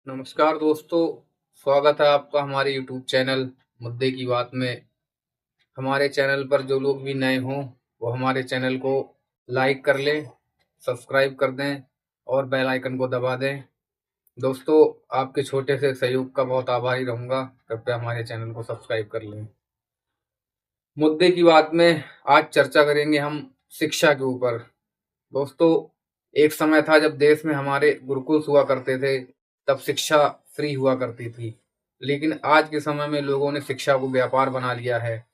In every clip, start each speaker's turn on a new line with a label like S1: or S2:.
S1: नमस्कार दोस्तों, स्वागत है आपका हमारे यूट्यूब चैनल मुद्दे की बात में। हमारे चैनल पर जो लोग भी नए हों वो हमारे चैनल को लाइक कर लें, सब्सक्राइब कर दें और बेल आइकन को दबा दें। दोस्तों, आपके छोटे से सहयोग का बहुत आभारी रहूँगा। कृपया हमारे चैनल को सब्सक्राइब कर लें। मुद्दे की बात में आज चर्चा करेंगे हम शिक्षा के ऊपर। दोस्तों, एक समय था जब देश में हमारे गुरुकुल हुआ करते थे, तब शिक्षा फ्री हुआ करती थी। लेकिन आज के समय में लोगों ने शिक्षा को व्यापार बना लिया है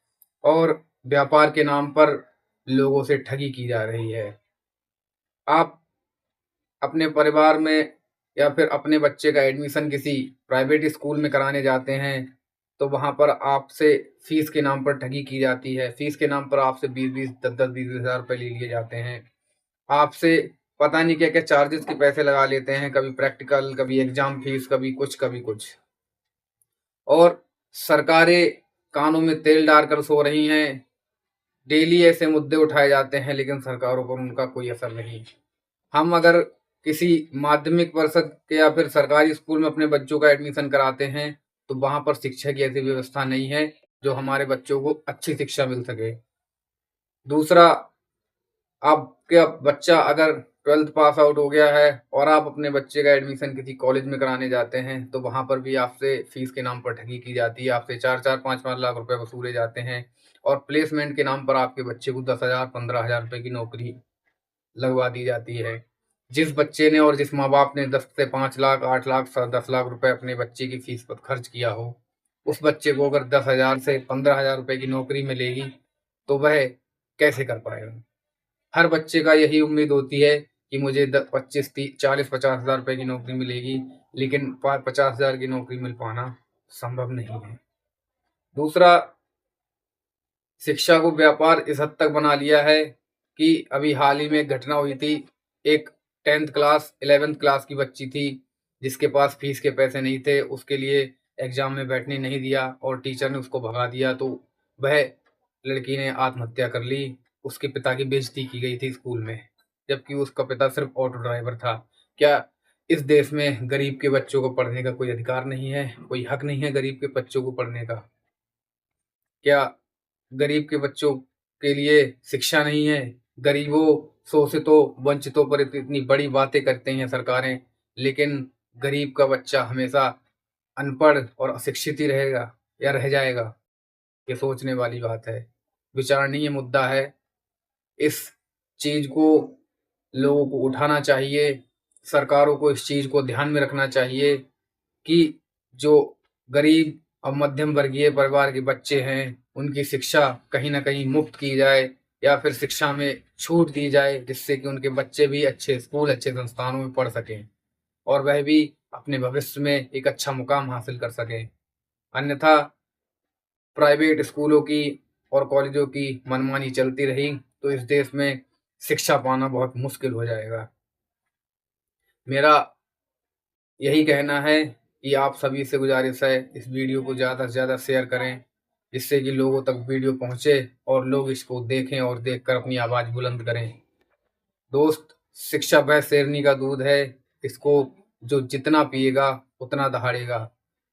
S1: और व्यापार के नाम पर लोगों से ठगी की जा रही है। आप अपने परिवार में या फिर अपने बच्चे का एडमिशन किसी प्राइवेट स्कूल में कराने जाते हैं, तो वहाँ पर आपसे फीस के नाम पर ठगी की जाती है। फीस के नाम पर आपसे 20-20, 10-10, 20-20 हज़ार रुपए ले लिए जाते हैं। आपसे पता नहीं क्या-क्या चार्जेस के पैसे लगा लेते हैं, कभी प्रैक्टिकल, कभी एग्ज़ाम फीस, कभी कुछ, कभी कुछ। और सरकारें कानों में तेल डालकर सो रही हैं। डेली ऐसे मुद्दे उठाए जाते हैं, लेकिन सरकारों पर उनका कोई असर नहीं। हम अगर किसी माध्यमिक परिषद के या फिर सरकारी स्कूल में अपने बच्चों का एडमिशन कराते हैं, तो वहाँ पर शिक्षा की ऐसी व्यवस्था नहीं है, जो हमारे बच्चों को अच्छी शिक्षा मिल सके। दूसरा, आपका बच्चा अगर 12th पास आउट हो गया है और आप अपने बच्चे का एडमिशन किसी कॉलेज में कराने जाते हैं, तो वहाँ पर भी आपसे फीस के नाम पर ठगी की जाती है। आपसे 4-4, 5-5 लाख रुपए वसूले जाते हैं और प्लेसमेंट के नाम पर आपके बच्चे को 10,000, 15,000 रुपए की नौकरी लगवा दी जाती है। जिस बच्चे ने और जिस माँ-बाप ने 10 से 5 लाख, 8 लाख, 10 लाख रुपए अपने बच्चे की फीस पर खर्च किया हो, उस बच्चे को अगर 10,000 से 15,000 रुपए की नौकरी मिलेगी, तो वह कैसे कर पाएगा? हर बच्चे का यही उम्मीद होती है कि मुझे 25, 30, 40, 50,000 रुपए की नौकरी मिलेगी, लेकिन 50,000 की नौकरी मिल पाना संभव नहीं है। दूसरा, शिक्षा को व्यापार इस हद तक बना लिया है कि अभी हाल ही में एक घटना हुई थी। एक 10th क्लास, 11th क्लास की बच्ची थी, जिसके पास फीस के पैसे नहीं थे। उसके लिए एग्जाम में बैठने नहीं दिया और टीचर ने उसको भगा दिया, तो वह लड़की ने आत्महत्या कर ली। उसके पिता की बेइज्जती की गई थी स्कूल में, जबकि उसका पिता सिर्फ ऑटो ड्राइवर था। क्या इस देश में गरीब के बच्चों को पढ़ने का कोई अधिकार नहीं है? कोई हक नहीं है गरीब के बच्चों को पढ़ने का? क्या गरीब के बच्चों के लिए शिक्षा नहीं है? गरीबों, शोषितों, वंचितों पर इतनी बड़ी बातें करते हैं सरकारें, लेकिन गरीब का बच्चा हमेशा अनपढ़ और अशिक्षित ही रहेगा या रह जाएगा? ये सोचने वाली बात है, विचारणीय मुद्दा है। इस चीज़ को लोगों को उठाना चाहिए, सरकारों को इस चीज़ को ध्यान में रखना चाहिए कि जो गरीब और मध्यम वर्गीय परिवार के बच्चे हैं, उनकी शिक्षा कहीं न कहीं मुफ़्त की जाए या फिर शिक्षा में छूट दी जाए, जिससे कि उनके बच्चे भी अच्छे स्कूल, अच्छे संस्थानों में पढ़ सकें और वह भी अपने भविष्य में एक अच्छा मुकाम हासिल कर सकें। अन्यथा प्राइवेट स्कूलों की और कॉलेजों की मनमानी चलती रही, तो इस देश में शिक्षा पाना बहुत मुश्किल हो जाएगा। मेरा यही कहना है कि आप सभी से गुजारिश है, इस वीडियो को ज़्यादा से ज़्यादा शेयर करें, जिससे कि लोगों तक वीडियो पहुँचे और लोग इसको देखें और देखकर अपनी आवाज़ बुलंद करें। दोस्त, शिक्षा वह शेरनी का दूध है, इसको जो जितना पिएगा उतना दहाड़ेगा।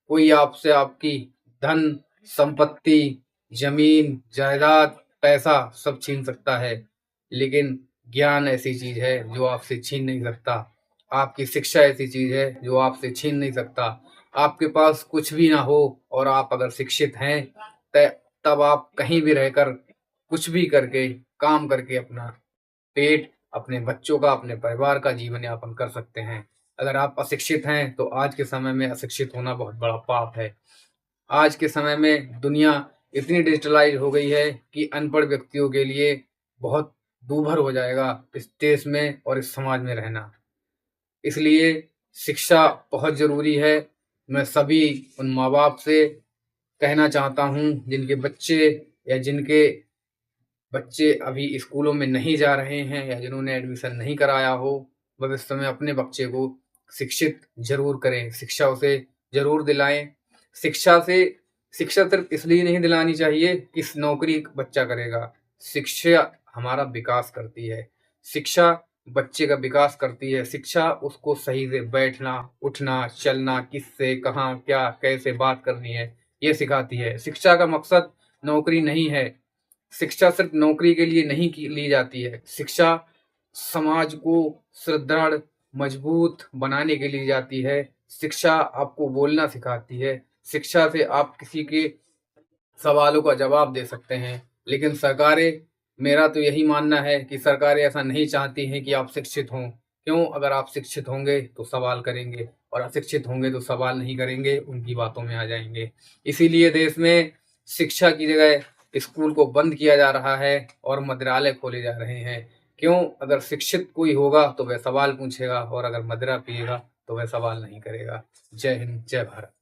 S1: कोई आपसे आपकी धन, संपत्ति, ज़मीन, जायदाद, पैसा सब छीन सकता है, लेकिन ज्ञान ऐसी चीज़ है जो आपसे छीन नहीं सकता। आपकी शिक्षा ऐसी चीज़ है जो आपसे छीन नहीं सकता। आपके पास कुछ भी ना हो और आप अगर शिक्षित हैं, त तब आप कहीं भी रहकर, कुछ भी करके, काम करके अपना पेट, अपने बच्चों का, अपने परिवार का जीवन यापन कर सकते हैं। अगर आप अशिक्षित हैं, तो आज के समय में अशिक्षित होना बहुत बड़ा पाप है। आज के समय में दुनिया इतनी डिजिटलाइज़ हो गई है कि अनपढ़ व्यक्तियों के लिए बहुत दूभर हो जाएगा इस देश में और इस समाज में रहना। इसलिए शिक्षा बहुत ज़रूरी है। मैं सभी उन माँ-बाप से कहना चाहता हूँ, जिनके बच्चे या जिनके बच्चे अभी स्कूलों में नहीं जा रहे हैं या जिन्होंने एडमिशन नहीं कराया हो, भविष्य में अपने बच्चे को शिक्षित ज़रूर करें, शिक्षा उसे ज़रूर दिलाएँ। शिक्षा से शिक्षा सिर्फ़ इसलिए नहीं दिलानी चाहिए कि नौकरी बच्चा करेगा। शिक्षा हमारा विकास करती है। शिक्षा बच्चे का विकास करती है। शिक्षा उसको सही से बैठना, उठना, चलना, किससे, कहाँ, क्या, कैसे बात करनी है, ये सिखाती है। शिक्षा का मकसद नौकरी नहीं है। शिक्षा सिर्फ नौकरी के लिए नहीं की ली जाती है। शिक्षा समाज को सुदृढ़, मजबूत बनाने के लिए जाती है। शिक्षा आपको बोलना सिखाती है। शिक्षा से आप किसी के सवालों का जवाब दे सकते हैं। लेकिन सरकारें, मेरा तो यही मानना है कि सरकारें ऐसा नहीं चाहती हैं कि आप शिक्षित हों। क्यों? अगर आप शिक्षित होंगे तो सवाल करेंगे, और अशिक्षित होंगे तो सवाल नहीं करेंगे, उनकी बातों में आ जाएंगे। इसीलिए देश में शिक्षा की जगह स्कूल को बंद किया जा रहा है और मदिरालय खोले जा रहे हैं। क्यों? अगर शिक्षित कोई होगा तो वह सवाल पूछेगा, और अगर मदिरा पिएगा तो वह सवाल नहीं करेगा। जय हिंद, जय भारत।